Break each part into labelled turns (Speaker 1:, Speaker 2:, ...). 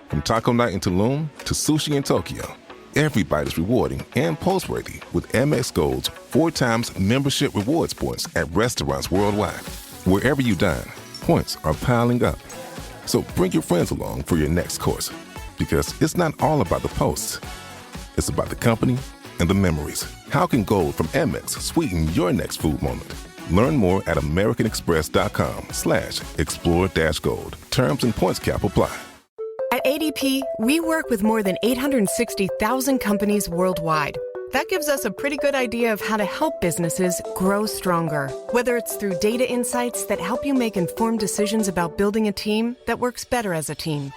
Speaker 1: From taco night in Tulum to sushi in Tokyo, every bite is rewarding and post-worthy with Amex Gold's 4 times membership rewards points at restaurants worldwide. Wherever you dine, points are piling up. So bring your friends along for your next course, because it's not all about the posts. It's about the company and the memories. How can gold from Amex sweeten your next food moment? Learn more at americanexpress.com/explore-gold. Terms and points cap apply.
Speaker 2: At ADP, we work with more than 860,000 companies worldwide. That gives us a pretty good idea of how to help businesses grow stronger. Whether it's through data insights that help you make informed decisions about building a team that works better as a team,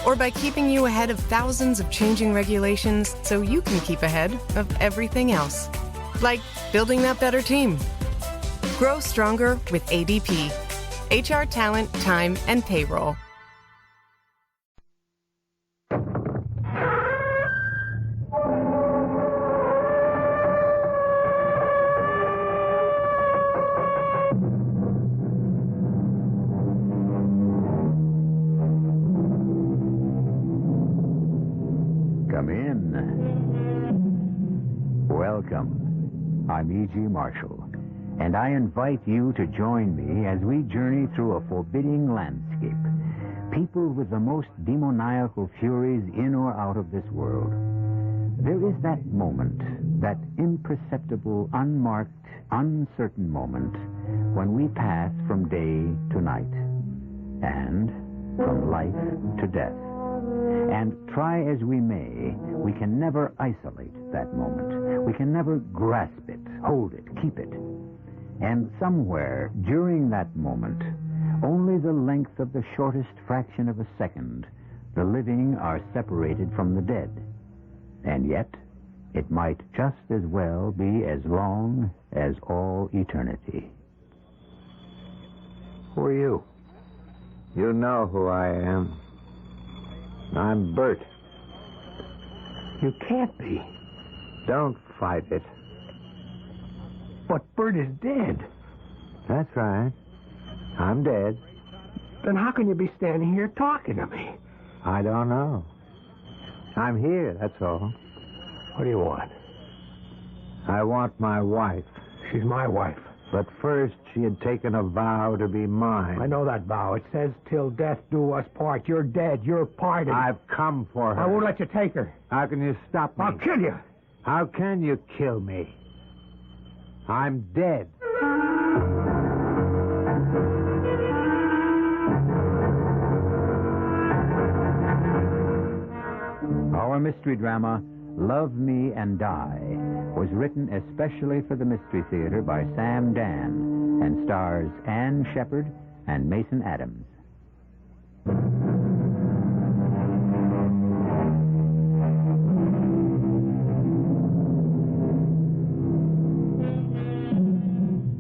Speaker 2: or by keeping you ahead of thousands of changing regulations so you can keep ahead of everything else. Like building that better team. Grow stronger with ADP. HR, talent, time, and payroll.
Speaker 3: Come in. Welcome. I'm E.G. Marshall, and I invite you to join me as we journey through a forbidding landscape, peopled with the most demoniacal furies in or out of this world. There is that moment, that imperceptible, unmarked, uncertain moment, when we pass from day to night, and from life to death. And try as we may, we can never isolate that moment. We can never grasp it, hold it, keep it. And somewhere during that moment, only the length of the shortest fraction of a second, the living are separated from the dead. And yet, it might just as well be as long as all eternity.
Speaker 4: Who are you? You know who I am. I'm Bert.
Speaker 5: You can't be.
Speaker 4: Don't fight it.
Speaker 5: But Bert is dead.
Speaker 4: That's right. I'm dead.
Speaker 5: Then how can you be standing here talking to me?
Speaker 4: I don't know. I'm here, that's all.
Speaker 5: What do you want?
Speaker 4: I want my wife.
Speaker 5: She's my wife.
Speaker 4: But first, she had taken a vow to be mine.
Speaker 5: I know that vow. It says, till death do us part. You're dead. You're parted.
Speaker 4: I've come for her.
Speaker 5: I won't let you take her.
Speaker 4: How can you stop me?
Speaker 5: I'll kill you.
Speaker 4: How can you kill me? I'm dead.
Speaker 3: Our mystery drama, Love Me and Die, was written especially for the Mystery Theater by Sam Dan and stars Ann Shepard and Mason Adams.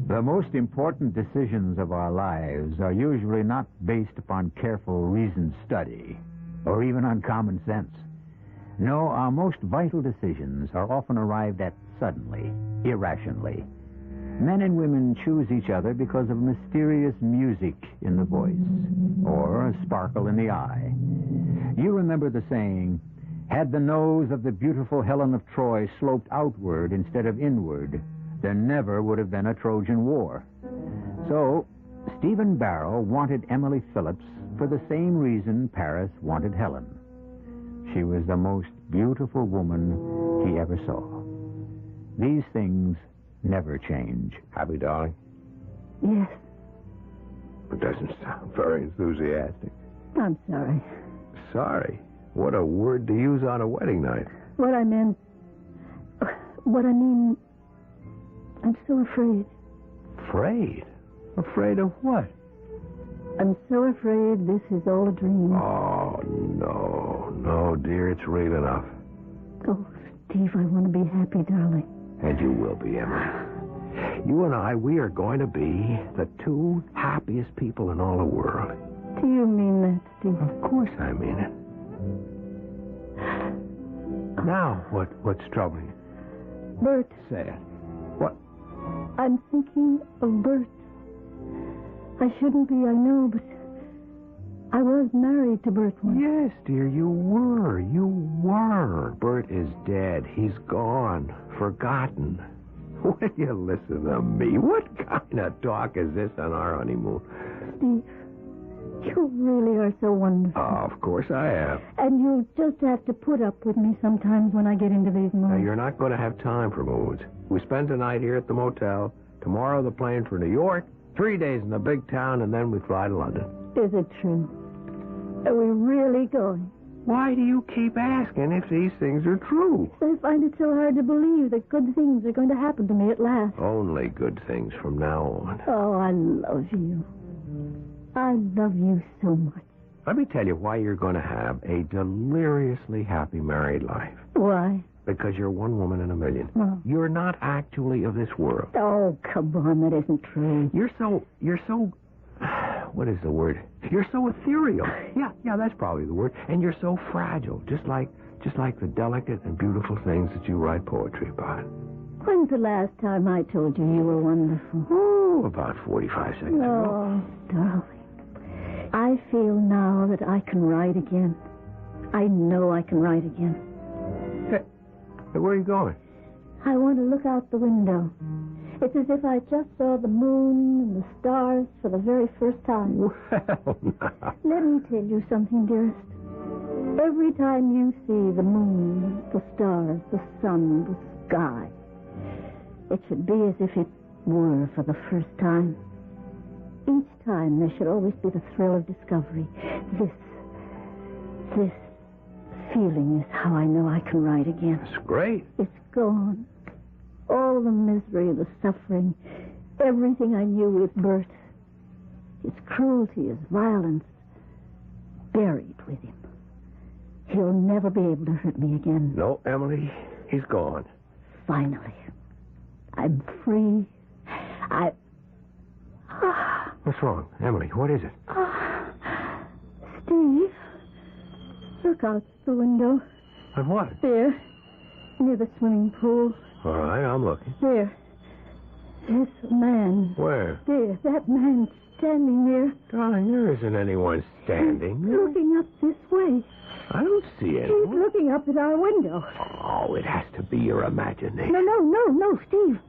Speaker 3: The most important decisions of our lives are usually not based upon careful reasoned study or even on common sense. No, our most vital decisions are often arrived at suddenly, irrationally. Men and women choose each other because of mysterious music in the voice or a sparkle in the eye. You remember the saying, had the nose of the beautiful Helen of Troy sloped outward instead of inward, there never would have been a Trojan War. So, Stephen Barrow wanted Emily Phillips for the same reason Paris wanted Helen. She was the most beautiful woman he ever saw. These things never change.
Speaker 4: Happy, darling?
Speaker 6: Yes,
Speaker 4: It doesn't sound very enthusiastic.
Speaker 6: I'm sorry.
Speaker 4: Sorry? What a word to use on a wedding night.
Speaker 6: What I mean, I'm so afraid.
Speaker 4: Afraid? Afraid of what?
Speaker 6: I'm so afraid this is all a dream.
Speaker 4: Oh, no. No, dear, it's real enough.
Speaker 6: Oh, Steve, I want to be happy, darling.
Speaker 4: And you will be, Emily. You and I, we are going to be the two happiest people in all the world.
Speaker 6: Do you mean that, Steve?
Speaker 4: Of course I mean it. Now, what's troubling you?
Speaker 6: Bert,
Speaker 4: Say it. What?
Speaker 6: I'm thinking of Bert. I shouldn't be, I know, but I was married to Bert once.
Speaker 4: Yes, dear, you were. You were. Bert is dead. He's gone. Forgotten. Will you listen to me? What kind of talk is this on our honeymoon?
Speaker 6: Steve, you really are so wonderful.
Speaker 4: Of course I am.
Speaker 6: And you just have to put up with me sometimes when I get into these moods.
Speaker 4: Now, you're not going to have time for moods. We spend the night here at the motel. Tomorrow the plane for New York. 3 days in the big town, and then we fly to London.
Speaker 6: Is it true? Are we really going?
Speaker 4: Why do you keep asking if these things are true?
Speaker 6: I find it so hard to believe that good things are going to happen to me at last.
Speaker 4: Only good things from now on.
Speaker 6: Oh, I love you. I love you so much.
Speaker 4: Let me tell you why you're going to have a deliriously happy married life.
Speaker 6: Why?
Speaker 4: Because you're one woman in a million.
Speaker 6: Oh.
Speaker 4: You're not actually of this world.
Speaker 6: Oh, come on, that isn't true.
Speaker 4: You're so, what is the word? You're so ethereal. Yeah, that's probably the word. And you're so fragile, just like the delicate and beautiful things that you write poetry about.
Speaker 6: When's the last time I told you you were wonderful?
Speaker 4: Oh, about 45 seconds ago.
Speaker 6: Oh, darling. I feel now that I can write again. I know I can write again.
Speaker 4: Hey, where are you going?
Speaker 6: I want to look out the window. It's as if I just saw the moon and the stars for the very first time.
Speaker 4: Well, now.
Speaker 6: Let me tell you something, dearest. Every time you see the moon, the stars, the sun, the sky, it should be as if it were for the first time. Each time there should always be the thrill of discovery. This feeling is how I know I can write again.
Speaker 4: That's great.
Speaker 6: It's gone. All the misery, the suffering, everything I knew with Bert. His cruelty, his violence, buried with him. He'll never be able to hurt me again.
Speaker 4: No, Emily, he's gone.
Speaker 6: Finally. I'm free.
Speaker 4: What's wrong? Emily, what is it?
Speaker 6: Steve, look out the window.
Speaker 4: At what?
Speaker 6: There, near the swimming pool.
Speaker 4: All right, I'm looking.
Speaker 6: There. There's a man.
Speaker 4: Where?
Speaker 6: There, that man standing there.
Speaker 4: Darling, there isn't anyone standing.
Speaker 6: Looking up this way.
Speaker 4: I don't see
Speaker 6: He's
Speaker 4: anyone.
Speaker 6: looking up at our window.
Speaker 4: Oh, it has to be your imagination.
Speaker 6: No, Steve.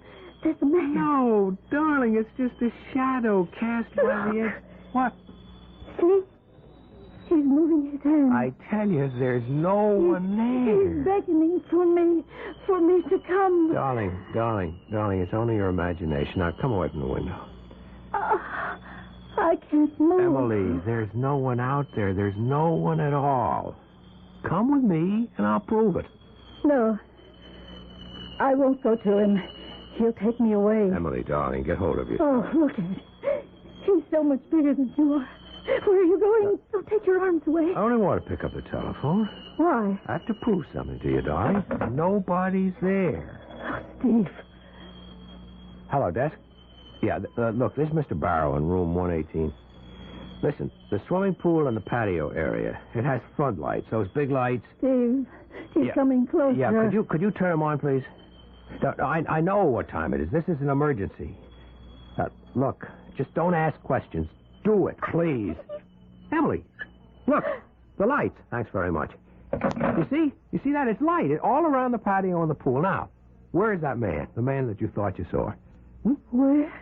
Speaker 6: There's a man.
Speaker 4: No, darling, it's just a shadow cast by the edge. What?
Speaker 6: See? He's moving his hand.
Speaker 4: I tell you, there's no one
Speaker 6: He's
Speaker 4: there.
Speaker 6: beckoning for me to come.
Speaker 4: Darling, it's only your imagination. Now, come away from the window.
Speaker 6: I can't move.
Speaker 4: Emily, there's no one out there. There's no one at all. Come with me, and I'll prove it.
Speaker 6: No. I won't go to him. He'll take me away.
Speaker 4: Emily, darling, get hold of yourself.
Speaker 6: Oh, look at it. He's so much bigger than you are. Where are you going? Don't take your arms away.
Speaker 4: I only want to pick up the telephone.
Speaker 6: Why?
Speaker 4: I have to prove something to you, darling. Nobody's there.
Speaker 6: Oh, Steve.
Speaker 4: Hello, desk. Yeah, look, this is Mr. Barrow in room 118. Listen, the swimming pool and the patio area, it has front lights, those big lights.
Speaker 6: Steve, he's coming closer.
Speaker 4: Yeah, could you turn them on, please? I know what time it is. This is an emergency. Look, just don't ask questions. Do it, please. Emily, look, the lights. Thanks very much. You see that? It's light all around the patio and the pool. Now, where is that man? The man that you thought you saw?
Speaker 6: Where?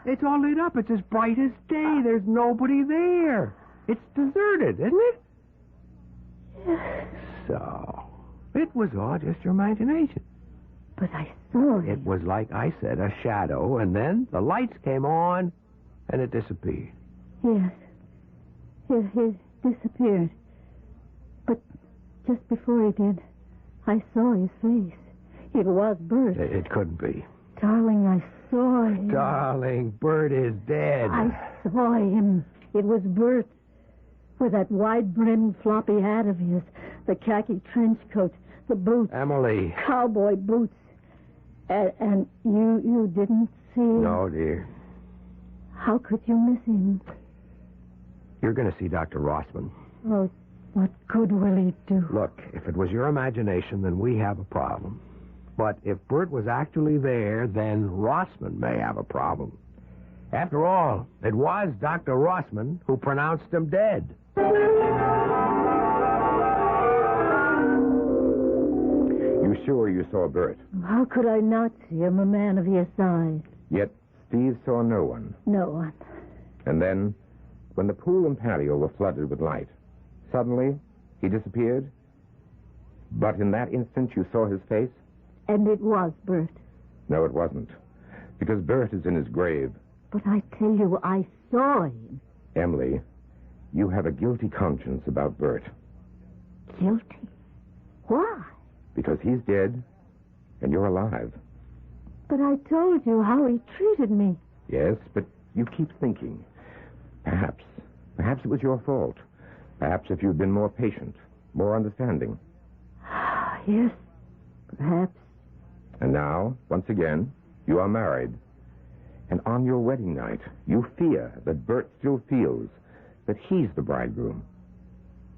Speaker 4: It's all lit up. It's as bright as day. There's nobody there. It's deserted, isn't it? So, it was all just your imagination.
Speaker 6: But I saw it.
Speaker 4: It was like I said, a shadow, and then the lights came on, and it disappeared.
Speaker 6: Yes. He disappeared. But just before he did, I saw his face. It was Bert.
Speaker 4: It couldn't be.
Speaker 6: Darling, I saw him.
Speaker 4: Darling, Bert is dead.
Speaker 6: I saw him. It was Bert. With that wide-brimmed floppy hat of his, the khaki trench coat, the boots.
Speaker 4: Emily.
Speaker 6: Cowboy boots. And you didn't see...
Speaker 4: No, dear.
Speaker 6: How could you miss him?
Speaker 4: You're going to see Dr. Rossman.
Speaker 6: Oh, what good will he do?
Speaker 4: Look, if it was your imagination, then we have a problem. But if Bert was actually there, then Rossman may have a problem. After all, it was Dr. Rossman who pronounced him dead.
Speaker 7: You sure you saw Bert?
Speaker 6: How could I not see him, a man of your size?
Speaker 7: Yet Steve saw no one.
Speaker 6: No one.
Speaker 7: And then, when the pool and patio were flooded with light, suddenly he disappeared? But in that instant you saw his face?
Speaker 6: And it was Bert.
Speaker 7: No, it wasn't. Because Bert is in his grave.
Speaker 6: But I tell you, I saw him.
Speaker 7: Emily, you have a guilty conscience about Bert.
Speaker 6: Guilty? Why?
Speaker 7: Because he's dead, and you're alive.
Speaker 6: But I told you how he treated me.
Speaker 7: Yes, but you keep thinking. Perhaps it was your fault. Perhaps if you'd been more patient, more understanding.
Speaker 6: Yes, perhaps.
Speaker 7: And now, once again, you are married. And on your wedding night, you fear that Bert still feels that he's the bridegroom.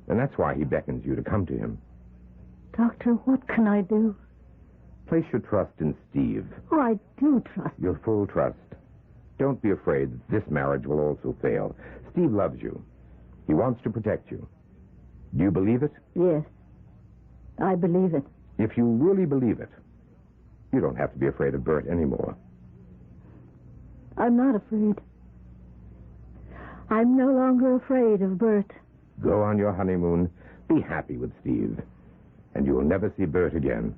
Speaker 7: And that's why he beckons you to come to him.
Speaker 6: Doctor, what can I do?
Speaker 7: Place your trust in Steve.
Speaker 6: Oh, I do trust.
Speaker 7: Your full trust. Don't be afraid that this marriage will also fail. Steve loves you. He wants to protect you. Do you believe it?
Speaker 6: Yes, I believe it.
Speaker 7: If you really believe it, you don't have to be afraid of Bert anymore.
Speaker 6: I'm not afraid. I'm no longer afraid of Bert.
Speaker 7: Go on your honeymoon. Be happy with Steve. And you will never see Bert again.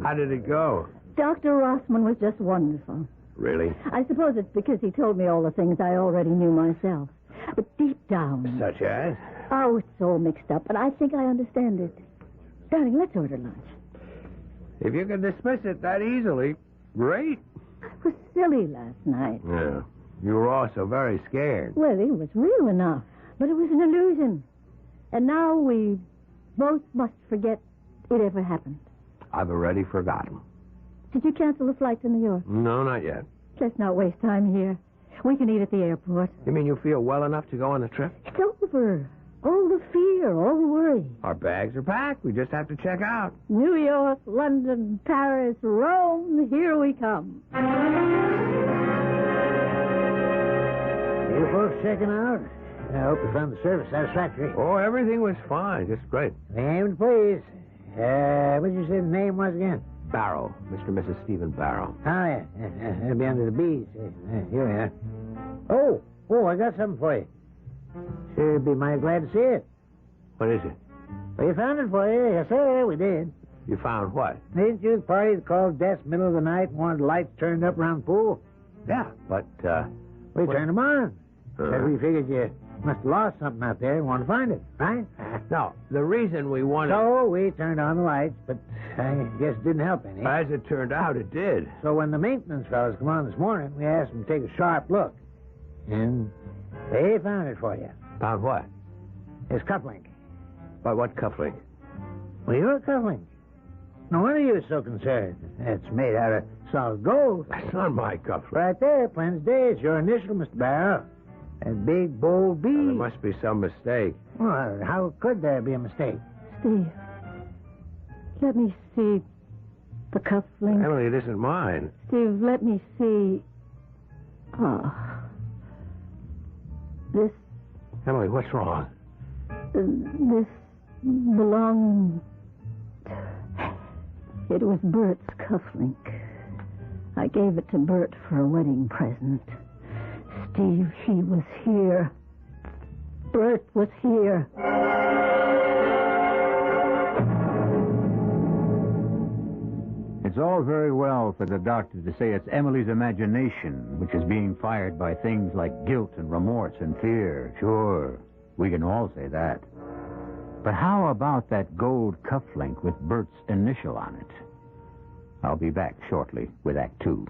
Speaker 4: How did it go?
Speaker 6: Dr. Rossman was just wonderful.
Speaker 4: Really?
Speaker 6: I suppose it's because he told me all the things I already knew myself. But deep down...
Speaker 4: Such as?
Speaker 6: Oh, it's all mixed up, but I think I understand it. Darling, let's order lunch.
Speaker 4: If you can dismiss it that easily, great.
Speaker 6: I was silly last night.
Speaker 4: Yeah. You were also very scared.
Speaker 6: Well, it was real enough, but it was an illusion. And now we both must forget it ever happened.
Speaker 4: I've already forgotten.
Speaker 6: Did you cancel the flight to New York?
Speaker 4: No, not yet.
Speaker 6: Let's not waste time here. We can eat at the airport.
Speaker 4: You mean you feel well enough to go on the trip?
Speaker 6: It's over. All the fear, all the worry.
Speaker 4: Our bags are packed. We just have to check out.
Speaker 6: New York, London, Paris, Rome, here we come.
Speaker 8: You folks checking out? I hope you found the service satisfactory.
Speaker 4: Oh, everything was fine. Just great.
Speaker 8: Name, please. What did you say the name was again?
Speaker 4: Barrow. Mr. and Mrs. Stephen Barrow.
Speaker 8: Oh, yeah. It'll be under the B's. Here we are. Oh, I got something for you. Sure be mighty glad to see it.
Speaker 4: What is it?
Speaker 8: Well, you found it for you. Yes, sir, we did.
Speaker 4: You found what?
Speaker 8: Didn't you the party that called Death's middle of the night and wanted lights turned up around the pool?
Speaker 4: Yeah, but,
Speaker 8: We
Speaker 4: what?
Speaker 8: turned them on.
Speaker 4: Uh-huh.
Speaker 8: Said we figured you must have lost something out there and wanted to find it, right?
Speaker 4: No, the reason we wanted...
Speaker 8: So we turned on the lights, but I guess it didn't help any.
Speaker 4: As it turned out, it did.
Speaker 8: So when the maintenance fellas come on this morning, we asked them to take a sharp look. And they found it for you.
Speaker 4: Found what?
Speaker 8: It's cufflink.
Speaker 4: By what cufflink?
Speaker 8: Well, your cufflink. No wonder you were so concerned. It's made out of solid gold.
Speaker 4: That's not my cufflink.
Speaker 8: Right there, plain as day. It's your initial, Mr. Barrow. That big, bold B.
Speaker 4: Well, there must be some mistake.
Speaker 8: Well, how could there be a mistake?
Speaker 6: Steve, let me see the cufflink.
Speaker 4: Emily, it isn't mine.
Speaker 6: Steve, let me see... This
Speaker 4: Emily, what's wrong?
Speaker 6: This belonged... It was Bert's cufflink. I gave it to Bert for a wedding present. Steve, he was here. Bert was here.
Speaker 3: It's all very well for the doctor to say it's Emily's imagination which is being fired by things like guilt and remorse and fear. Sure, we can all say that. But how about that gold cufflink with Bert's initial on it? I'll be back shortly with Act 2.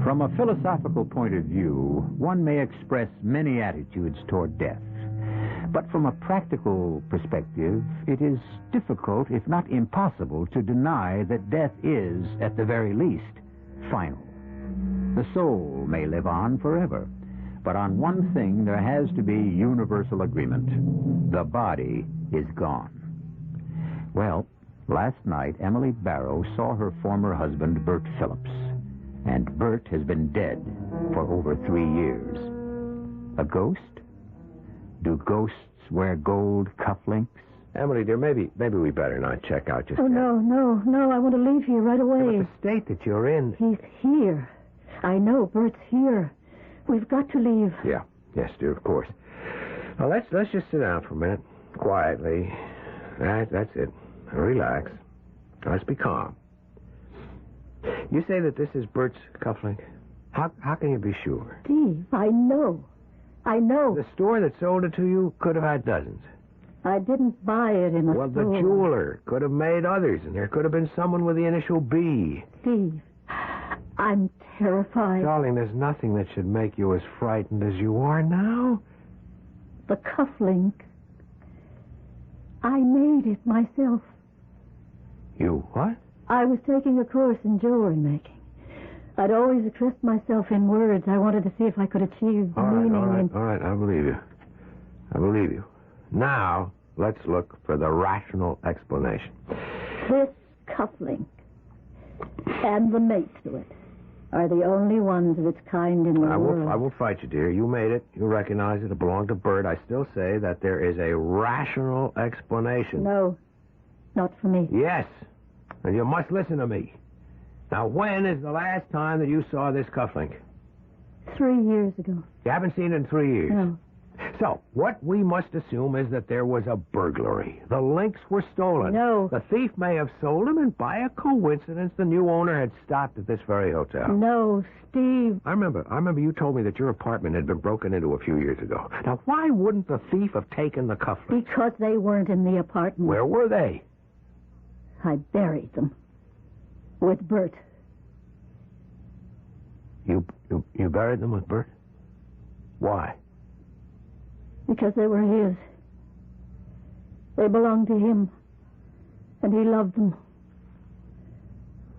Speaker 3: From a philosophical point of view, one may express many attitudes toward death. But from a practical perspective, it is difficult, if not impossible, to deny that death is, at the very least, final. The soul may live on forever, But on one thing, there has to be universal agreement. The body is gone. Well, last night, Emily Barrow saw her former husband, Bert Phillips. And Bert has been dead for over 3 years. A ghost? Do ghosts wear gold cufflinks?
Speaker 4: Emily, dear, maybe we better not check out just
Speaker 6: Oh,
Speaker 4: yet.
Speaker 6: no, I want to leave here right away.
Speaker 4: But the state that you're in...
Speaker 6: He's here. I know, Bert's here. We've got to leave.
Speaker 4: Yeah, yes, dear, of course. Now, let's just sit down for a minute, quietly. That's it. Relax. Let's be calm. You say that this is Bert's cufflink? How can you be sure?
Speaker 6: Steve, I know.
Speaker 4: The store that sold it to you could have had dozens.
Speaker 6: I didn't buy it in a
Speaker 4: Well, the
Speaker 6: store.
Speaker 4: jeweler could have made others, and there could have been someone with the initial B.
Speaker 6: Steve, I'm terrified.
Speaker 4: Darling, there's nothing that should make you as frightened as you are now.
Speaker 6: The cufflink. I made it myself.
Speaker 4: You what?
Speaker 6: I was taking a course in jewelry making. I'd always expressed myself in words. I wanted to see if I could achieve meaning.
Speaker 4: All right, I believe you. Now, let's look for the rational explanation.
Speaker 6: This cufflink and the mate to it are the only ones of its kind in the world.
Speaker 4: I will fight you, dear. You made it. You recognize it. It belonged to Bert. I still say that there is a rational explanation.
Speaker 6: No, not for me.
Speaker 4: Yes, and you must listen to me. Now, when is the last time that you saw this cufflink?
Speaker 6: 3 years ago.
Speaker 4: You haven't seen it in 3 years.
Speaker 6: No.
Speaker 4: So, what we must assume is that there was a burglary. The links were stolen.
Speaker 6: No.
Speaker 4: The thief may have sold them, and by a coincidence, the new owner had stopped at this very hotel.
Speaker 6: No, Steve.
Speaker 4: I remember you told me that your apartment had been broken into a few years ago. Now, why wouldn't the thief have taken the cufflinks?
Speaker 6: Because they weren't in the apartment.
Speaker 4: Where were they?
Speaker 6: I buried them. With Bert.
Speaker 4: You buried them with Bert? Why?
Speaker 6: Because they were his. They belonged to him. And he loved them.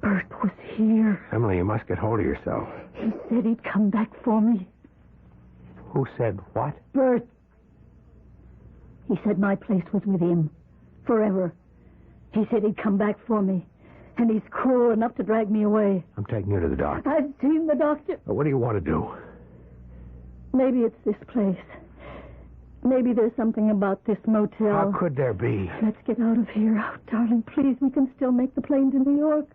Speaker 6: Bert was here.
Speaker 4: Emily, you must get hold of yourself.
Speaker 6: He said he'd come back for me.
Speaker 4: Who said what?
Speaker 6: Bert. He said my place was with him. Forever. He said he'd come back for me. And he's cruel enough to drag me away.
Speaker 4: I'm taking you to the doctor.
Speaker 6: I've seen the doctor.
Speaker 4: What do you want to do?
Speaker 6: Maybe it's this place. Maybe there's something about this motel.
Speaker 4: How could there be?
Speaker 6: Let's get out of here. Oh, darling, please, we can still make the plane to New York.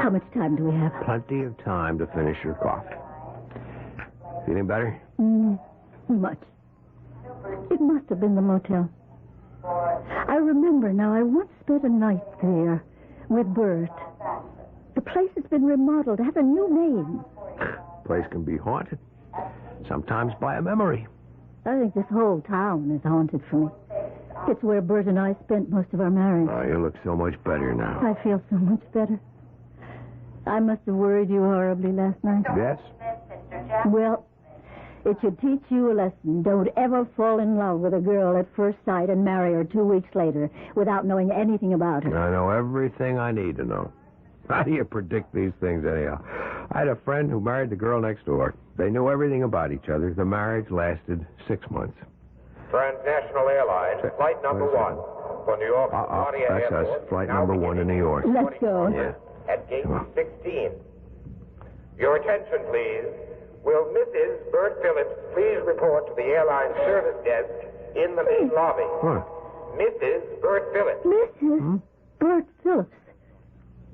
Speaker 6: How much time do we have?
Speaker 4: Plenty of time to finish your coffee. Feeling better?
Speaker 6: Much. It must have been the motel. I remember now, I once spent a night there with Bert. The place has been remodeled, has a new name.
Speaker 4: Place can be haunted. Sometimes by a memory.
Speaker 6: I think this whole town is haunted for me. It's where Bert and I spent most of our marriage.
Speaker 4: Oh, you look so much better now.
Speaker 6: I feel so much better. I must have worried you horribly last night.
Speaker 4: Yes?
Speaker 6: Well, it should teach you a lesson. Don't ever fall in love with a girl at first sight and marry her 2 weeks later without knowing anything about her.
Speaker 4: I know everything I need to know. How do you predict these things anyhow? I had a friend who married the girl next door. They knew everything about each other. The marriage lasted 6 months.
Speaker 7: Transnational Airlines, flight number 1 for New York LaGuardia
Speaker 4: That's
Speaker 7: Airport.
Speaker 4: us. Flight
Speaker 7: Now
Speaker 4: number 1 to New York.
Speaker 6: Let's go.
Speaker 4: Yeah.
Speaker 7: At gate
Speaker 4: Come on.
Speaker 7: 16. Your attention, please. Will Mrs. Bert Phillips please report to the airline service desk in the main lobby?
Speaker 4: What?
Speaker 7: Mrs. Bert Phillips.
Speaker 6: Mrs. Bert Phillips.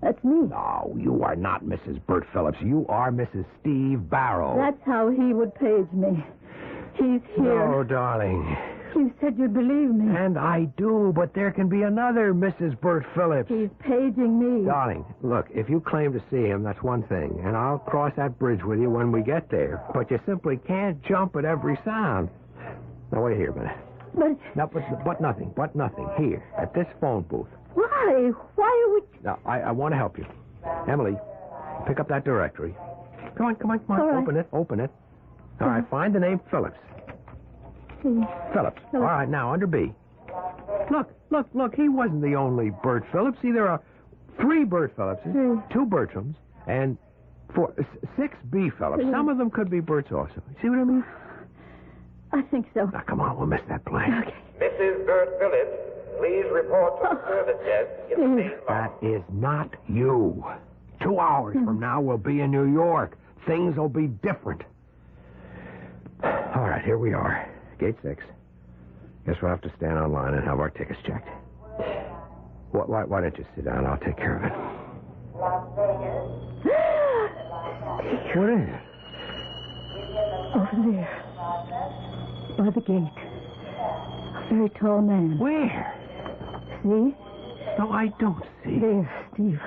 Speaker 6: That's me.
Speaker 4: No, you are not Mrs. Bert Phillips. You are Mrs. Steve Barrow.
Speaker 6: That's how he would page me. He's here.
Speaker 4: No, darling.
Speaker 6: You said you'd believe me.
Speaker 4: And I do, but there can be another Mrs. Bert Phillips.
Speaker 6: He's paging me.
Speaker 4: Darling, look, if you claim to see him, that's one thing, and I'll cross that bridge with you when we get there. But you simply can't jump at every sound. Now, wait here a minute.
Speaker 6: But
Speaker 4: No, but nothing. Here, at this phone booth.
Speaker 6: why? Why are we...
Speaker 4: Now, I want to help you. Emily, pick up that directory. Come on.
Speaker 6: All right.
Speaker 4: Open it. All right, find the name Phillips. Phillips. All right, now, under B. Look. He wasn't the only Bert Phillips. See, there are 3 Bert Phillipses, 2 Bertrams, and 6 B. Phillips. Some of them could be Bert's also. See what I mean?
Speaker 6: I think so.
Speaker 4: Now, come on, we'll miss that plane.
Speaker 6: Okay.
Speaker 9: Mrs. Bert Phillips, please report to the service desk in the main
Speaker 4: That
Speaker 9: lobby.
Speaker 4: is not you. 2 hours from now, we'll be in New York. Things will be different. All right, here we are. Gate 6. Guess we'll have to stand online and have our tickets checked. Why don't you sit down? I'll take care of it. What is it?
Speaker 6: Over there. By the gate. A very tall man.
Speaker 4: Where?
Speaker 6: See?
Speaker 4: No, I don't see.
Speaker 6: There, Steve.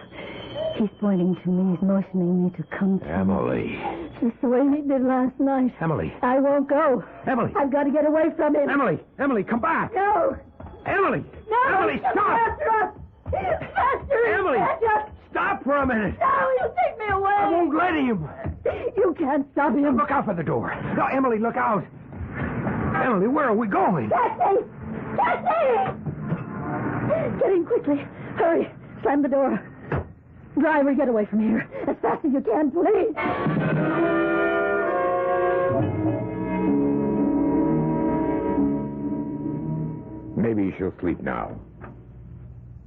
Speaker 6: He's pointing to me. He's motioning me to come to
Speaker 4: Emily.
Speaker 6: him. Just the way he did last night.
Speaker 4: Emily.
Speaker 6: I won't go.
Speaker 4: Emily.
Speaker 6: I've got to get away from him.
Speaker 4: Emily, come back.
Speaker 6: No.
Speaker 4: Emily.
Speaker 6: No.
Speaker 4: Emily,
Speaker 6: He'll
Speaker 4: stop.
Speaker 6: Faster us. Faster.
Speaker 4: Emily.
Speaker 6: Faster.
Speaker 4: Stop for a minute.
Speaker 6: No, he'll take me away.
Speaker 4: I won't let him.
Speaker 6: You can't stop him.
Speaker 4: Look out for the door. No, Emily, look out. Emily, where are we going?
Speaker 6: Taxi! Taxi! Get in quickly. Hurry. Slam the door. Driver, get away from here. As fast as you can, please.
Speaker 7: Maybe she'll sleep now.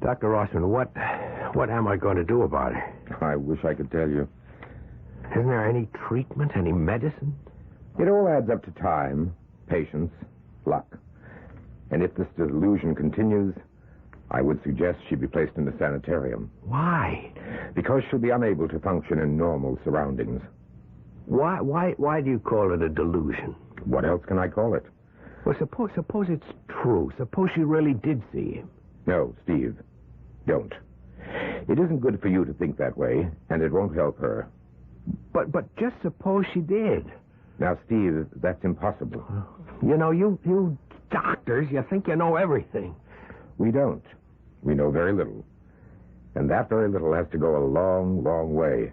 Speaker 4: Dr. Rossman, what am I going to do about it?
Speaker 7: I wish I could tell you.
Speaker 4: Isn't there any treatment, any medicine?
Speaker 7: It all adds up to time, patience, luck. And if this delusion continues, I would suggest she be placed in a sanitarium.
Speaker 4: Why?
Speaker 7: Because she'll be unable to function in normal surroundings.
Speaker 4: Why do you call it a delusion?
Speaker 7: What else can I call it?
Speaker 4: Well, suppose it's true. Suppose she really did see him.
Speaker 7: No, Steve, don't. It isn't good for you to think that way, and it won't help her.
Speaker 4: But just suppose she did.
Speaker 7: Now, Steve, that's impossible.
Speaker 4: You know, you doctors, you think you know everything.
Speaker 7: We don't. We know very little. And that very little has to go a long, long way.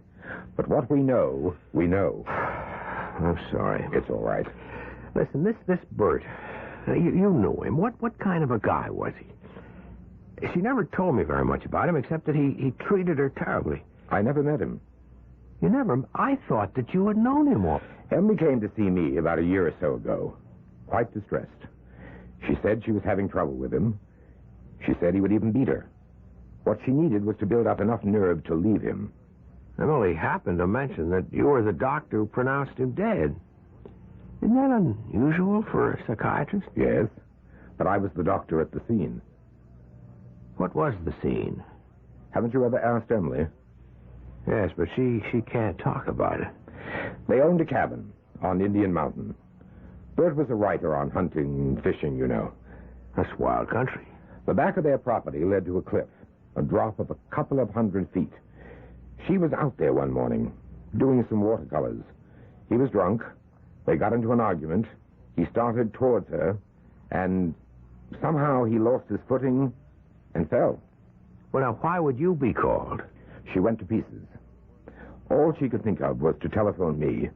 Speaker 7: But what we know, we know.
Speaker 4: I'm sorry.
Speaker 7: It's all right.
Speaker 4: Listen, this Bert, you knew him. What kind of a guy was he? She never told me very much about him, except that he treated her terribly.
Speaker 7: I never met him.
Speaker 4: You never? I thought that you had known him all.
Speaker 7: Emily came to see me about a year or so ago, quite distressed. She said she was having trouble with him. She said he would even beat her. What she needed was to build up enough nerve to leave him.
Speaker 4: Emily happened to mention that you were the doctor who pronounced him dead. Isn't that unusual for a psychiatrist?
Speaker 7: Yes, but I was the doctor at the scene.
Speaker 4: What was the scene?
Speaker 7: Haven't you ever asked Emily?
Speaker 4: Yes, but she can't talk about it.
Speaker 7: They owned a cabin on Indian Mountain. Bert was a writer on hunting, fishing, you know.
Speaker 4: That's wild country.
Speaker 7: The back of their property led to a cliff, a drop of a couple of 100 feet. She was out there one morning, doing some watercolors. He was drunk. They got into an argument. He started towards her, and somehow he lost his footing and fell.
Speaker 4: Well, now, why would you be called?
Speaker 7: She went to pieces. All she could think of was to telephone me.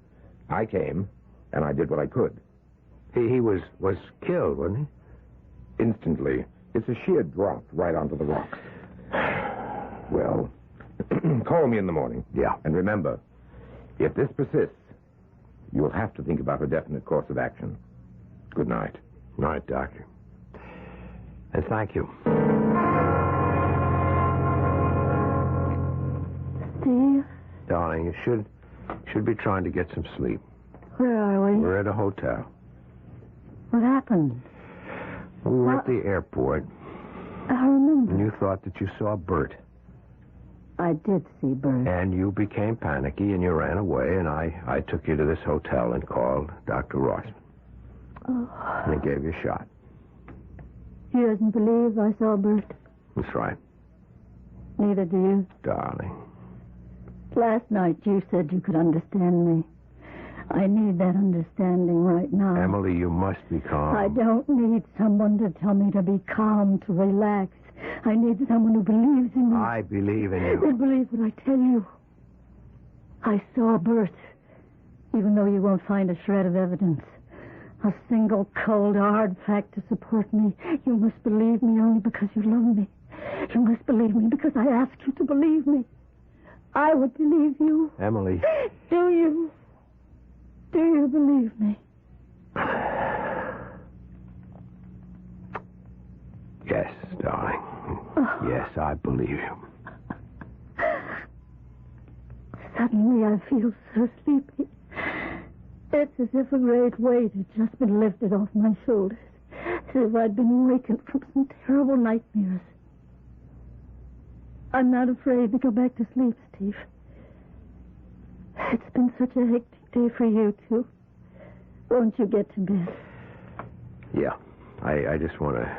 Speaker 7: I came, and I did what I could.
Speaker 4: He was killed, wasn't he?
Speaker 7: Instantly. It's a sheer drop right onto the rocks. Well, call me in the morning.
Speaker 4: Yeah.
Speaker 7: And remember, if this persists, you'll have to think about a definite course of action. Good night.
Speaker 4: Night, Doctor. And thank you.
Speaker 6: Steve,
Speaker 4: Darling, you should be trying to get some sleep.
Speaker 6: where are we?
Speaker 4: We're at a hotel.
Speaker 6: What happened?
Speaker 4: We were at the airport,
Speaker 6: I remember.
Speaker 4: and you thought that you saw Bert.
Speaker 6: I did see Bert.
Speaker 4: And you became panicky, and you ran away, and I took you to this hotel and called Dr. Rossman.
Speaker 6: Oh.
Speaker 4: And he gave you a shot.
Speaker 6: He doesn't believe I saw Bert.
Speaker 4: That's right,
Speaker 6: Neither do you.
Speaker 4: darling.
Speaker 6: Last night you said you could understand me. I need that understanding right now.
Speaker 4: Emily, you must be calm.
Speaker 6: I don't need someone to tell me to be calm, to relax. I need someone who believes in me.
Speaker 4: I believe in
Speaker 6: Who
Speaker 4: you.
Speaker 6: believes what I tell you. I saw Bert, even though you won't find a shred of evidence. A single cold, hard fact to support me. You must believe me only because you love me. You must believe me because I asked you to believe me. I would believe you.
Speaker 4: Emily.
Speaker 6: Do you? Do you believe me?
Speaker 4: Yes, darling. Yes, I believe you.
Speaker 6: Suddenly I feel so sleepy. It's as if a great weight had just been lifted off my shoulders. As if I'd been awakened from some terrible nightmares. I'm not afraid to go back to sleep, Steve. It's been such a hectic day for you, too. Won't you get to bed?
Speaker 4: Yeah. I just want to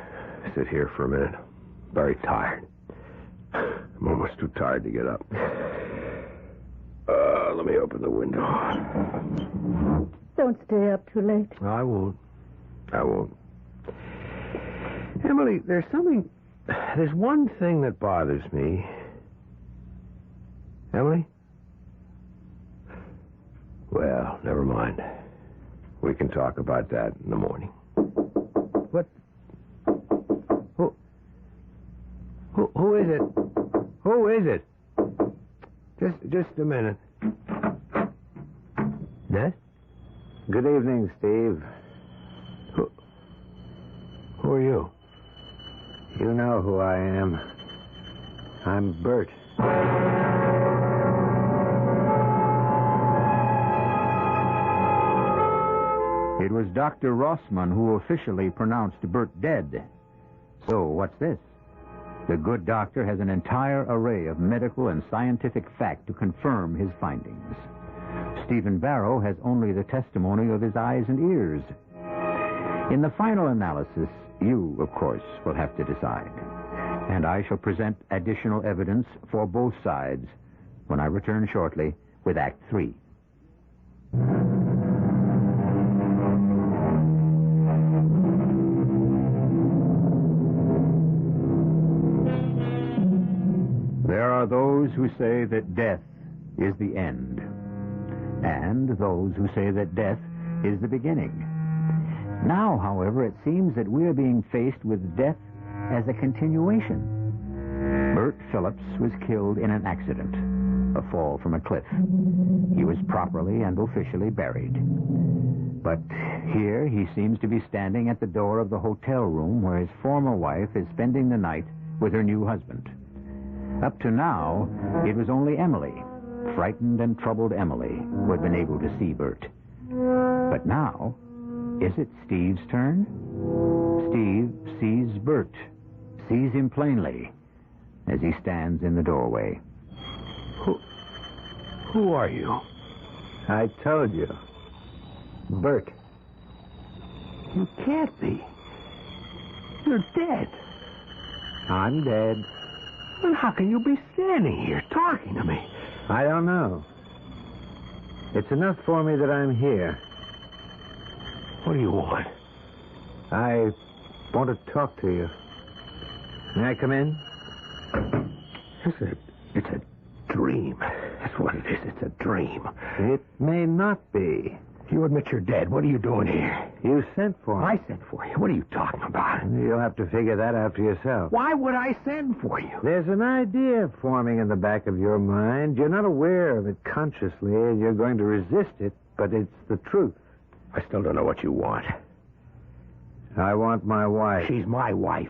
Speaker 4: sit here for a minute. Very tired. I'm almost too tired to get up. Let me open the window.
Speaker 6: Don't stay up too late.
Speaker 4: I won't. Emily, there's one thing that bothers me. Emily? Well, never mind. We can talk about that in the morning. What? Who is it? Who is it? Just a minute. Yes?
Speaker 8: Good evening, Steve.
Speaker 4: Who are you?
Speaker 8: You know who I am. I'm Bert.
Speaker 3: It was Dr. Rossman who officially pronounced Bert dead. So, what's this? The good doctor has an entire array of medical and scientific fact to confirm his findings. Stephen Barrow has only the testimony of his eyes and ears. In the final analysis, you, of course, will have to decide. And I shall present additional evidence for both sides when I return shortly with Act 3. There are those who say that death is the end, and those who say that death is the beginning. Now, however, it seems that we are being faced with death as a continuation. Bert Phillips was killed in an accident, a fall from a cliff. He was properly and officially buried. But here he seems to be standing at the door of the hotel room where his former wife is spending the night with her new husband. Up to now, it was only Emily, frightened and troubled Emily, who had been able to see Bert. But now, is it Steve's turn? Steve sees Bert, sees him plainly, as he stands in the doorway.
Speaker 4: Who are you?
Speaker 8: I told you. Bert.
Speaker 4: You can't be. You're dead.
Speaker 8: I'm dead.
Speaker 4: Well, how can you be standing here talking to me?
Speaker 8: I don't know. It's enough for me that I'm here.
Speaker 4: What do you want?
Speaker 8: I want to talk to you. May I come in?
Speaker 4: It's a dream. That's what it is. It's a dream.
Speaker 8: It may not be.
Speaker 4: You admit you're dead. What are you doing here?
Speaker 8: You sent for me.
Speaker 4: I sent for you. What are you talking about?
Speaker 8: You'll have to figure that out for yourself.
Speaker 4: Why would I send for you?
Speaker 8: There's an idea forming in the back of your mind. You're not aware of it consciously, and you're going to resist it, but it's the truth.
Speaker 4: I still don't know what you want.
Speaker 8: I want my wife.
Speaker 4: She's my wife.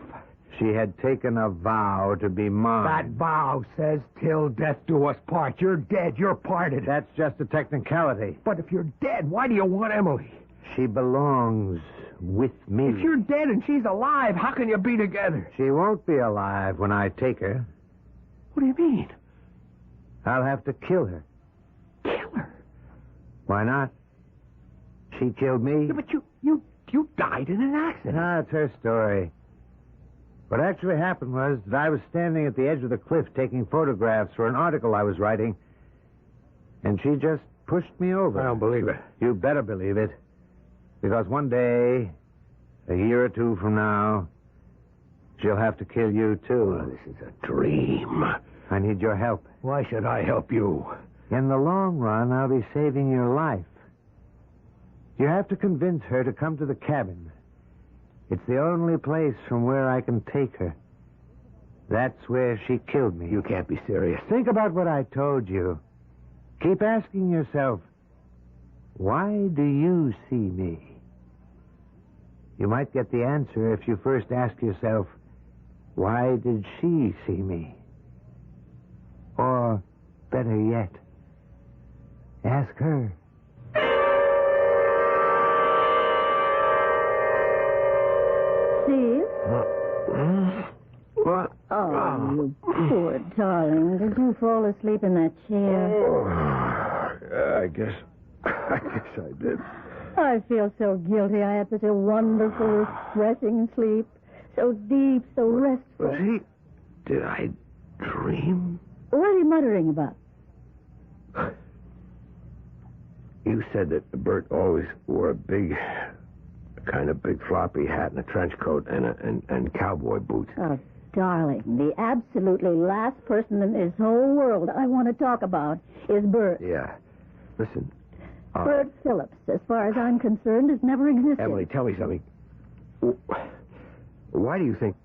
Speaker 8: She had taken a vow to be mine.
Speaker 5: That vow says, till death do us part. You're dead. You're parted.
Speaker 8: That's just a technicality.
Speaker 5: But if you're dead, why do you want Emily?
Speaker 8: She belongs with me.
Speaker 5: If you're dead and she's alive, how can you be together?
Speaker 8: She won't be alive when I take her.
Speaker 5: What do you mean?
Speaker 8: I'll have to kill her.
Speaker 5: Kill her?
Speaker 8: Why not? She killed me.
Speaker 5: Yeah, but you died in an accident.
Speaker 8: That's her story. What actually happened was that I was standing at the edge of the cliff taking photographs for an article I was writing, and she just pushed me over.
Speaker 4: I don't believe it.
Speaker 8: You better believe it. Because one day, a year or two from now, she'll have to kill you, too.
Speaker 4: Oh, this is a dream.
Speaker 8: I need your help.
Speaker 5: Why should I help you?
Speaker 8: In the long run, I'll be saving your life. You have to convince her to come to the cabin. It's the only place from where I can take her. That's where she killed me.
Speaker 4: You can't be serious.
Speaker 8: Think about what I told you. Keep asking yourself, why do you see me? You might get the answer if you first ask yourself, why did she see me? Or, better yet, ask her.
Speaker 6: Steve?
Speaker 4: What?
Speaker 6: Oh, you poor darling. Did you fall asleep in that chair?
Speaker 4: I guess I did.
Speaker 6: I feel so guilty. I had such a wonderful, refreshing sleep. So deep, so restful.
Speaker 4: Did I dream?
Speaker 6: What are you muttering about?
Speaker 4: You said that Bert always wore a big floppy hat and a trench coat and cowboy boots.
Speaker 6: Oh, darling, the absolutely last person in this whole world I want to talk about is Bert.
Speaker 4: Yeah. Listen.
Speaker 6: Bert Phillips, as far as I'm concerned, has never existed.
Speaker 4: Emily, tell me something. Why do you think...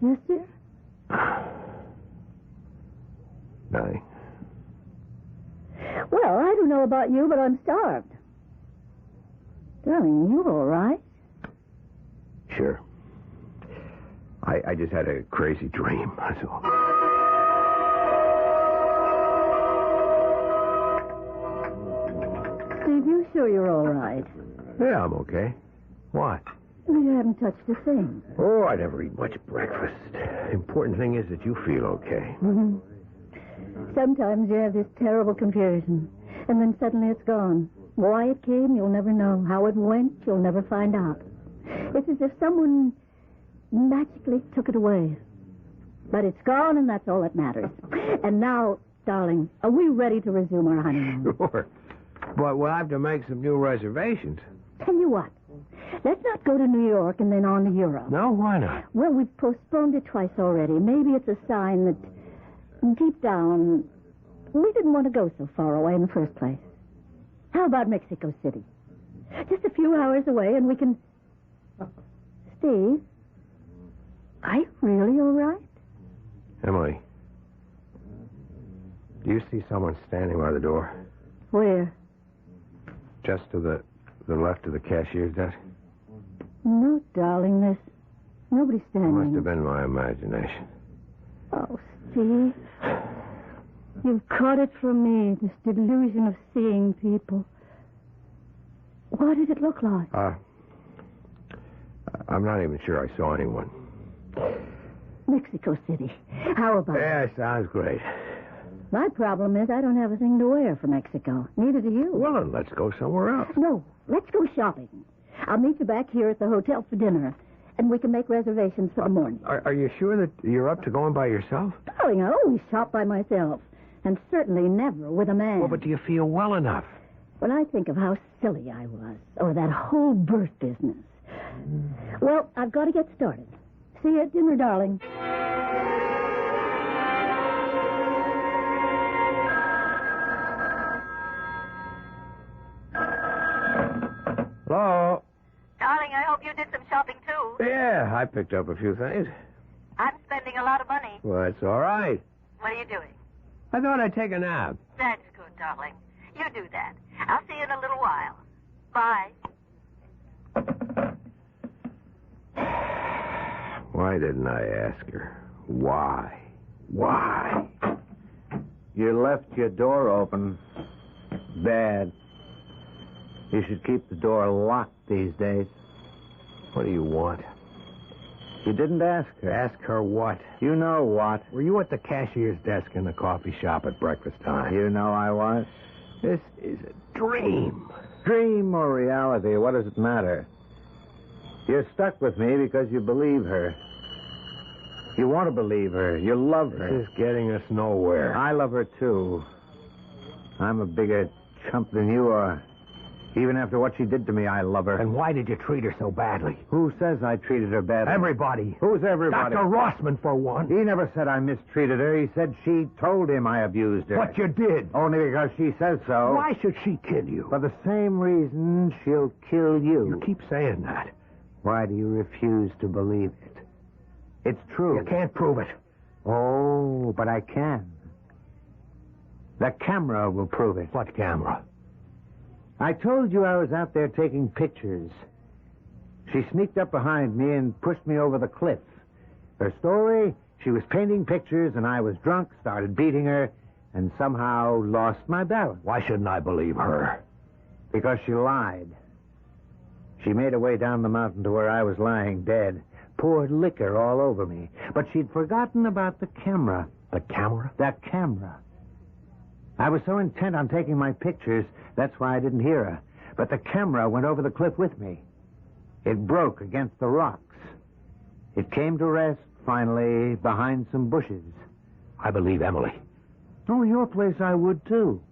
Speaker 6: Yes, dear?
Speaker 4: Nothing.
Speaker 6: Well, I don't know about you, but I'm starved. Darling, you all right?
Speaker 4: Sure. I just had a crazy dream, that's all.
Speaker 6: Steve, you sure you're all right?
Speaker 4: Yeah, I'm okay. What?
Speaker 6: You haven't touched a thing.
Speaker 4: Oh, I never eat much breakfast. The important thing is that you feel okay.
Speaker 6: Mm-hmm. Sometimes you have this terrible confusion, and then suddenly it's gone. Why it came, you'll never know. How it went, you'll never find out. It's as if someone magically took it away. But it's gone, and that's all that matters. And now, darling, are we ready to resume our honeymoon?
Speaker 4: Sure. But we'll have to make some new reservations.
Speaker 6: Tell you what, let's not go to New York and then on to Europe.
Speaker 4: No, why not?
Speaker 6: Well, we've postponed it twice already. Maybe it's a sign that deep down we didn't want to go so far away in the first place. How about Mexico City? Just a few hours away and we can... Steve, are you really all right?
Speaker 4: Emily, do you see someone standing by the door?
Speaker 6: Where?
Speaker 4: Just to the left of the cashier's desk?
Speaker 6: No, darling, there's nobody standing.
Speaker 4: Must have been my imagination.
Speaker 6: Oh, Steve, you've caught it from me, this delusion of seeing people. What did it look like?
Speaker 4: I'm not even sure I saw anyone.
Speaker 6: Mexico City. How about it?
Speaker 4: Yeah, sounds great.
Speaker 6: My problem is I don't have a thing to wear for Mexico. Neither do you.
Speaker 4: Well, then let's go somewhere else.
Speaker 6: No, let's go shopping. I'll meet you back here at the hotel for dinner, and we can make reservations for the morning.
Speaker 4: Are you sure that you're up to going by yourself?
Speaker 6: Darling, I always shop by myself, and certainly never with a man.
Speaker 4: Well, but do you feel well enough?
Speaker 6: When I think of how silly I was, or that whole Bert business. Well, I've got to get started. See you at dinner, darling.
Speaker 4: Hello?
Speaker 10: Darling, I hope you did some shopping, too.
Speaker 4: Yeah, I picked up a few things.
Speaker 10: I'm spending a lot of money.
Speaker 4: Well, that's all right.
Speaker 10: What are you doing?
Speaker 4: I thought I'd take a nap.
Speaker 10: That's good, darling. You do that. I'll see you in a little while. Bye.
Speaker 4: Why didn't I ask her? Why? Why?
Speaker 8: You left your door open. Bad. You should keep the door locked these days.
Speaker 4: What do you want?
Speaker 8: You didn't ask her.
Speaker 4: Ask her what?
Speaker 8: You know what.
Speaker 4: Were you at the cashier's desk in the coffee shop at breakfast time?
Speaker 8: You know I was.
Speaker 4: This is a dream.
Speaker 8: Dream or reality, what does it matter? You're stuck with me because you believe her. You want to believe her. You love her.
Speaker 4: This is getting us nowhere.
Speaker 8: I love her, too. I'm a bigger chump than you are. Even after what she did to me, I love her.
Speaker 4: And why did you treat her so badly?
Speaker 8: Who says I treated her badly?
Speaker 4: Everybody.
Speaker 8: Who's everybody?
Speaker 4: Dr. Rossman, for one.
Speaker 8: He never said I mistreated her. He said she told him I abused her.
Speaker 4: But you did.
Speaker 8: Only because she says so.
Speaker 4: Why should she kill you?
Speaker 8: For the same reason she'll kill you.
Speaker 4: You keep saying that.
Speaker 8: Why do you refuse to believe it? It's true.
Speaker 4: You can't prove it.
Speaker 8: Oh, but I can. The camera will prove it.
Speaker 4: What camera?
Speaker 8: I told you I was out there taking pictures. She sneaked up behind me and pushed me over the cliff. Her story, she was painting pictures and I was drunk, started beating her, and somehow lost my balance.
Speaker 4: Why shouldn't I believe her?
Speaker 8: Because she lied. She made her way down the mountain to where I was lying dead, poured liquor all over me, but she'd forgotten about the camera.
Speaker 4: The camera?
Speaker 8: That camera. I was so intent on taking my pictures, that's why I didn't hear her. But the camera went over the cliff with me. It broke against the rocks. It came to rest, finally, behind some bushes.
Speaker 4: I believe Emily.
Speaker 8: Oh, your place I would, too.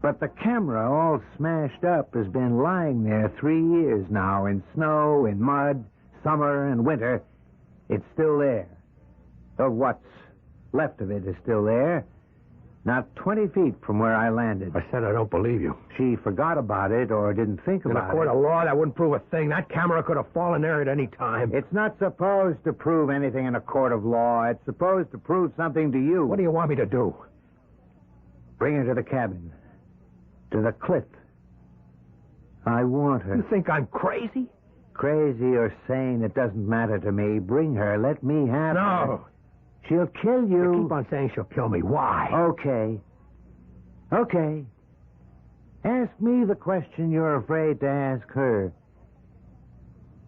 Speaker 8: But the camera, all smashed up, has been lying there 3 years now, in snow, in mud, summer and winter. It's still there. Or what's left of it is still there. Not 20 feet from where I landed.
Speaker 4: I said I don't believe you.
Speaker 8: She forgot about it or didn't think about it.
Speaker 4: In a court of law, that wouldn't prove a thing. That camera could have fallen there at any time.
Speaker 8: It's not supposed to prove anything in a court of law. It's supposed to prove something to you.
Speaker 4: What do you want me to do?
Speaker 8: Bring her to the cabin. To the cliff. I want her.
Speaker 4: You think I'm crazy?
Speaker 8: Crazy or sane, it doesn't matter to me. Bring her. Let me have her.
Speaker 4: No.
Speaker 8: She'll kill you.
Speaker 4: You keep on saying she'll kill me. Why?
Speaker 8: Okay. Ask me the question you're afraid to ask her.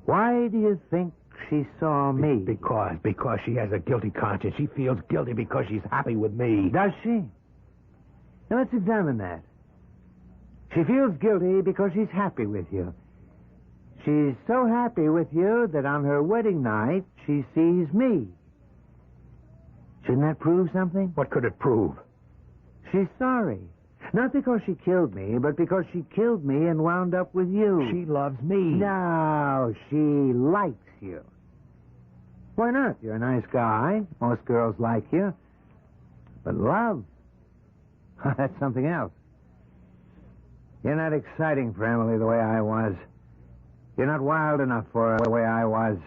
Speaker 8: Why do you think she saw me?
Speaker 4: Because she has a guilty conscience. She feels guilty because she's happy with me.
Speaker 8: Does she? Now let's examine that. She feels guilty because she's happy with you. She's so happy with you that on her wedding night, she sees me. Shouldn't that prove something?
Speaker 4: What could it prove?
Speaker 8: She's sorry. Not because she killed me, but because she killed me and wound up with you.
Speaker 4: She loves me.
Speaker 8: No, she likes you. Why not? You're a nice guy. Most girls like you. But love? That's something else. You're not exciting for Emily the way I was. You're not wild enough for her the way I was.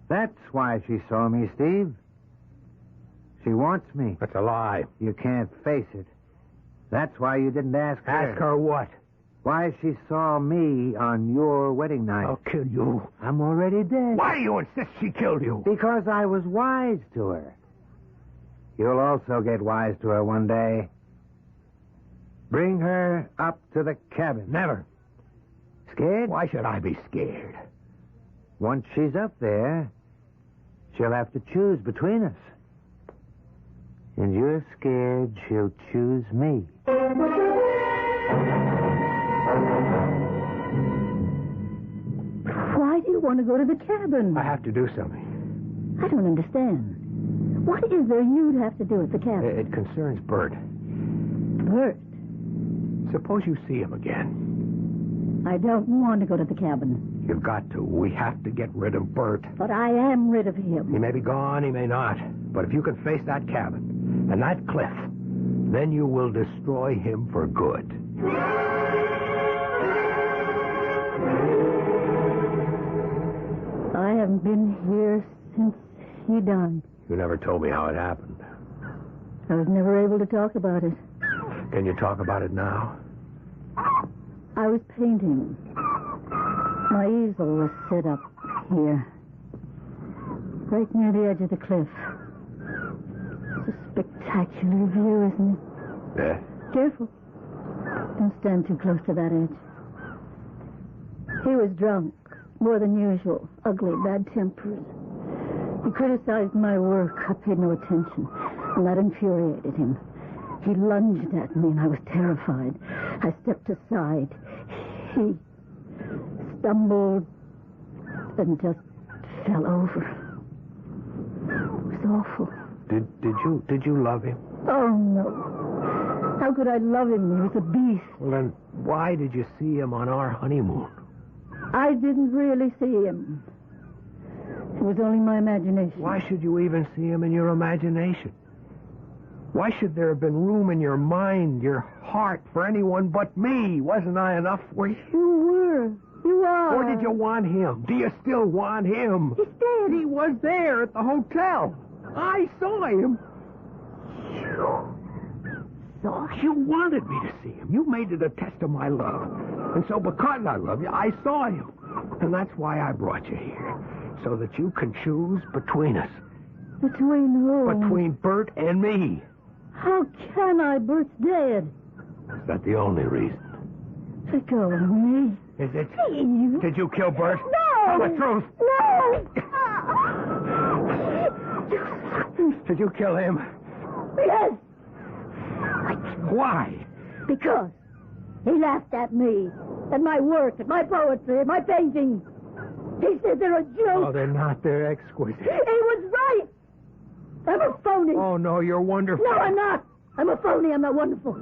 Speaker 8: That's why she saw me, Steve. She wants me.
Speaker 4: That's a lie.
Speaker 8: You can't face it. That's why you didn't ask her.
Speaker 4: Ask her what?
Speaker 8: Why she saw me on your wedding night.
Speaker 4: I'll kill you.
Speaker 8: I'm already dead.
Speaker 4: Why do you insist she killed you?
Speaker 8: Because I was wise to her. You'll also get wise to her one day. Bring her up to the cabin.
Speaker 4: Never.
Speaker 8: Scared?
Speaker 4: Why should I be scared?
Speaker 8: Once she's up there, she'll have to choose between us. And you're scared she'll choose me.
Speaker 6: Why do you want to go to the cabin?
Speaker 4: I have to do something.
Speaker 6: I don't understand. What is there you'd have to do at the cabin?
Speaker 4: It concerns Bert.
Speaker 6: Bert?
Speaker 4: Suppose you see him again.
Speaker 6: I don't want to go to the cabin.
Speaker 4: You've got to. We have to get rid of Bert.
Speaker 6: But I am rid of him.
Speaker 4: He may be gone, he may not. But if you can face that cabin and that cliff, then you will destroy him for good.
Speaker 6: I haven't been here since he died.
Speaker 4: You never told me how it happened.
Speaker 6: I was never able to talk about it.
Speaker 4: Can you talk about it now?
Speaker 6: I was painting. My easel was set up here, right near the edge of the cliff. It's a spectacular view, isn't it?
Speaker 4: Yeah?
Speaker 6: Careful. Don't stand too close to that edge. He was drunk, more than usual, ugly, bad-tempered. He criticized my work. I paid no attention, and that infuriated him. He lunged at me, and I was terrified. I stepped aside. He stumbled and just fell over. It was awful.
Speaker 4: Did you love him?
Speaker 6: Oh, no. How could I love him? He was a beast.
Speaker 4: Well, then why did you see him on our honeymoon?
Speaker 6: I didn't really see him. It was only my imagination.
Speaker 4: Why should you even see him in your imagination? Why should there have been room in your mind, your heart, for anyone but me? Wasn't I enough for you?
Speaker 6: You were. You are.
Speaker 4: Or did you want him? Do you still want him?
Speaker 6: He's dead.
Speaker 4: He was there at the hotel. I saw him. You wanted me to see him. You made it a test of my love. And so because I love you, I saw him. And that's why I brought you here. So that you can choose between us.
Speaker 6: Between who?
Speaker 4: Between Bert and me.
Speaker 6: How can I? Bert's dead.
Speaker 4: Is that the only reason?
Speaker 6: Let go of me.
Speaker 4: Is it?
Speaker 6: Please.
Speaker 4: Did you kill Bert?
Speaker 6: No!
Speaker 4: Tell the truth.
Speaker 6: No!
Speaker 4: Did you kill him?
Speaker 6: Yes.
Speaker 4: Why?
Speaker 6: Because he laughed at me, at my work, at my poetry, at my paintings. He said they're a joke.
Speaker 4: Oh, they're not. They're exquisite.
Speaker 6: He was right. I'm a phony.
Speaker 4: Oh, no, you're wonderful.
Speaker 6: No, I'm not. I'm a phony. I'm not wonderful.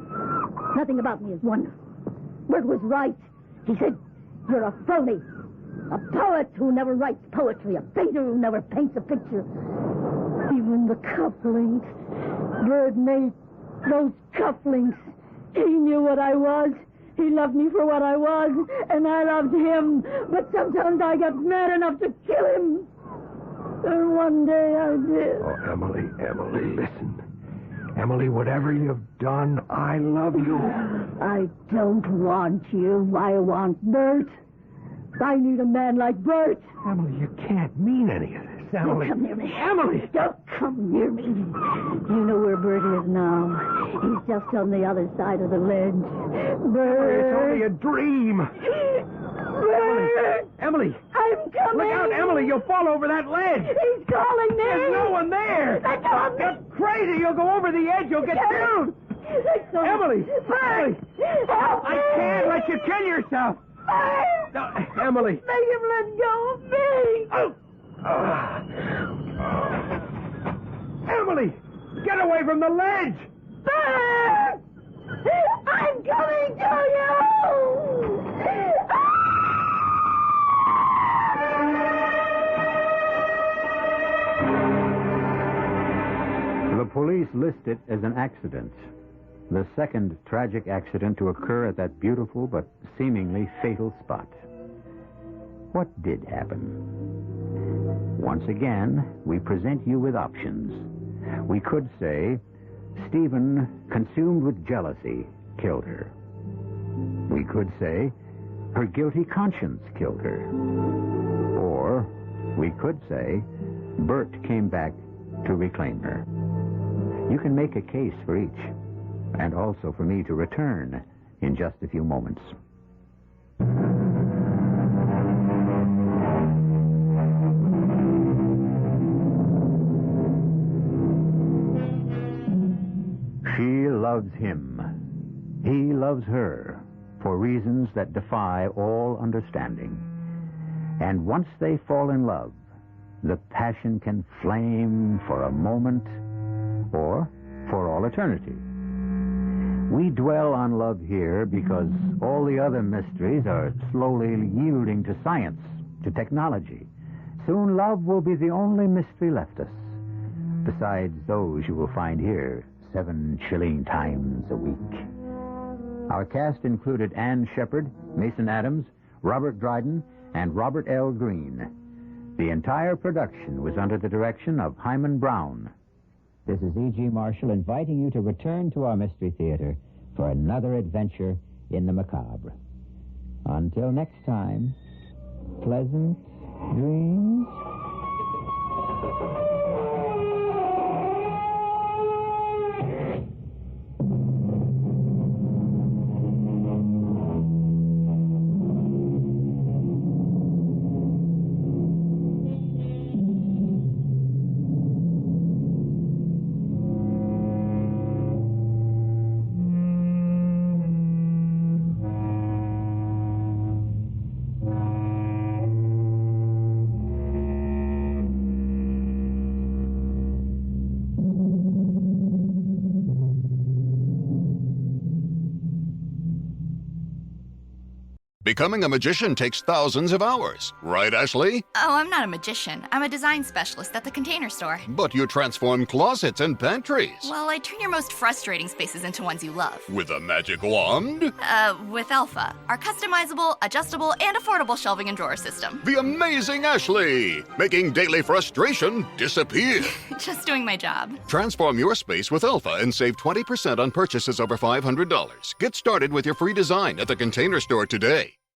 Speaker 6: Nothing about me is wonderful. Bert was right. He said, you're a phony. A poet who never writes poetry. A painter who never paints a picture. Even the cufflinks. Bert made those cufflinks. He knew what I was. He loved me for what I was, and I loved him. But sometimes I got mad enough to kill him. And one day I did.
Speaker 4: Oh, Emily, listen. Emily, whatever you've done, I love you.
Speaker 6: I don't want you. I want Bert. I need a man like Bert.
Speaker 4: Emily, you can't mean any of this. Emily.
Speaker 6: Don't come near me.
Speaker 4: Emily!
Speaker 6: Don't come near me. You know where Bert is now. He's just on the other side of the ledge. Bert.
Speaker 4: It's only a dream.
Speaker 6: Bert.
Speaker 4: Emily!
Speaker 6: I'm coming.
Speaker 4: Look out, Emily! You'll fall over that ledge!
Speaker 6: He's calling me.
Speaker 4: There's no one there!
Speaker 6: Let go of me.
Speaker 4: You're crazy! You'll go over the edge! You'll get killed!
Speaker 6: Let go.
Speaker 4: Emily!
Speaker 6: Bert. Help me.
Speaker 4: I can't let you kill yourself!
Speaker 6: Bert.
Speaker 4: No, Emily!
Speaker 6: Make him let go of me.
Speaker 4: Emily! Get away from the ledge!
Speaker 6: Bert! I'm coming to you!
Speaker 3: The police list it as an accident. The second tragic accident to occur at that beautiful but seemingly fatal spot. What did happen? Once again, we present you with options. We could say, Stephen, consumed with jealousy, killed her. We could say, her guilty conscience killed her. Or we could say, Bert came back to reclaim her. You can make a case for each, and also for me to return in just a few moments. She loves him. He loves her for reasons that defy all understanding. And once they fall in love, the passion can flame for a moment or for all eternity. We dwell on love here because all the other mysteries are slowly yielding to science, to technology. Soon love will be the only mystery left us, besides those you will find here 7 chilling times a week. Our cast included Ann Shepard, Mason Adams, Robert Dryden, and Robert L. Green. The entire production was under the direction of Hyman Brown.
Speaker 11: This is E.G. Marshall inviting you to return to our Mystery Theater for another adventure in the macabre. Until next time, pleasant dreams.
Speaker 12: Becoming a magician takes thousands of hours. Right, Ashley?
Speaker 13: Oh, I'm not a magician. I'm a design specialist at the Container Store.
Speaker 12: But you transform closets and pantries.
Speaker 13: Well, I turn your most frustrating spaces into ones you love.
Speaker 12: With a magic wand?
Speaker 13: With Alpha, our customizable, adjustable, and affordable shelving and drawer system.
Speaker 12: The amazing Ashley! Making daily frustration disappear.
Speaker 13: Just doing my job.
Speaker 12: Transform your space with Alpha and save 20% on purchases over $500. Get started with your free design at the Container Store today.